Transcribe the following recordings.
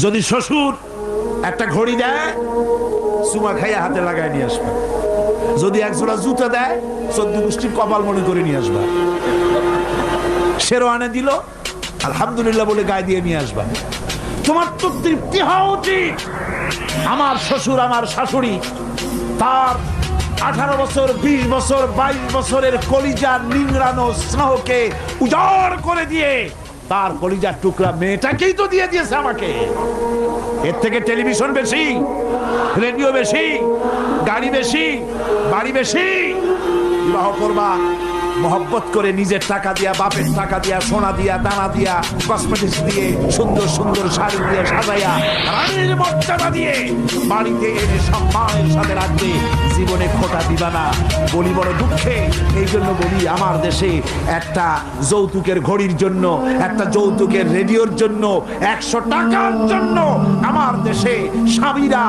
যদি শ্বশুর একটা ঘড়ি দেয়, চুমা খাইয়া হাতে লাগাই নিয়ে আসবা। যদি একজোড়া জুতা দেয়, 14 গোষ্ঠীর কপাল মনে করে নিয়ে আসবা। শেরওয়ানে দিল, আলহামদুলিল্লাহ বলে গায়ে দিয়ে নিয়ে আসবা। তোমার তো তৃপ্তি হওয়া উচিত। আমার শ্বশুর, আমার শাশুড়ি, তার 18 বছর, 20 বছর, 22 বছরের কলিজার নিংড়ানো স্নেহকে উজাড় করে দিয়ে তার কলিজার টুকরা মেয়েটাকেই তো দিয়ে দিয়েছে আমাকে। এর থেকে টেলিভিশন বেশি, রেডিও বেশি, গাড়ি বেশি, বাড়ি বেশি? বিবাহ করবা মহব্বত করে, নিজের টাকা দিয়া, বাপের টাকা দিয়া, সোনা দিয়া, দানা দিয়া, কসমেটিক্স দিয়ে, সুন্দর সুন্দর শাড়ি দিয়ে সাজাইয়া, রানীর মর্যাদা দিয়ে বাড়িতে এনে সম্মানের সাথে রাখবে। জীবনে খোটা দিবা না। বলি বড় দুঃখে, এই জন্য বলি আমার দেশে একটা যৌতুকের ঘড়ির জন্য, একটা যৌতুকের রেডিওর জন্য, 100 টাকার জন্য আমার দেশে স্বামীরা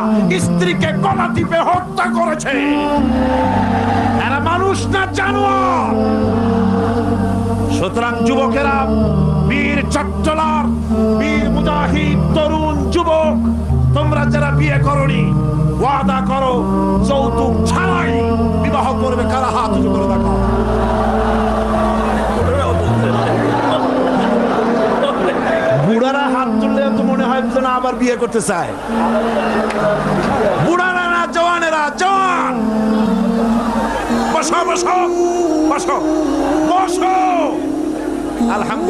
স্ত্রীকে গলা টিপে হত্যা করেছে। এরা মানুষ না জানোয়ার। সুতরাং যুবকেরা, বীর চট্টলার, বীর মুজাহিদ, তরুণ যুবক, তোমরা যারা বিয়ে করনি, ওয়াদা করো যৌতুক ছাড়াই বিবাহ করবে। কারা হাত উঁচু করে দেখো। বুড়ারা হাত তুললে তো মনে হয় যেন আবার বিয়ে করতে চায়। বুড়ারা না, জওয়ানেরা। জওয়ান, বসো বসো বসো বসো। আলহামদুলিল্লাহ।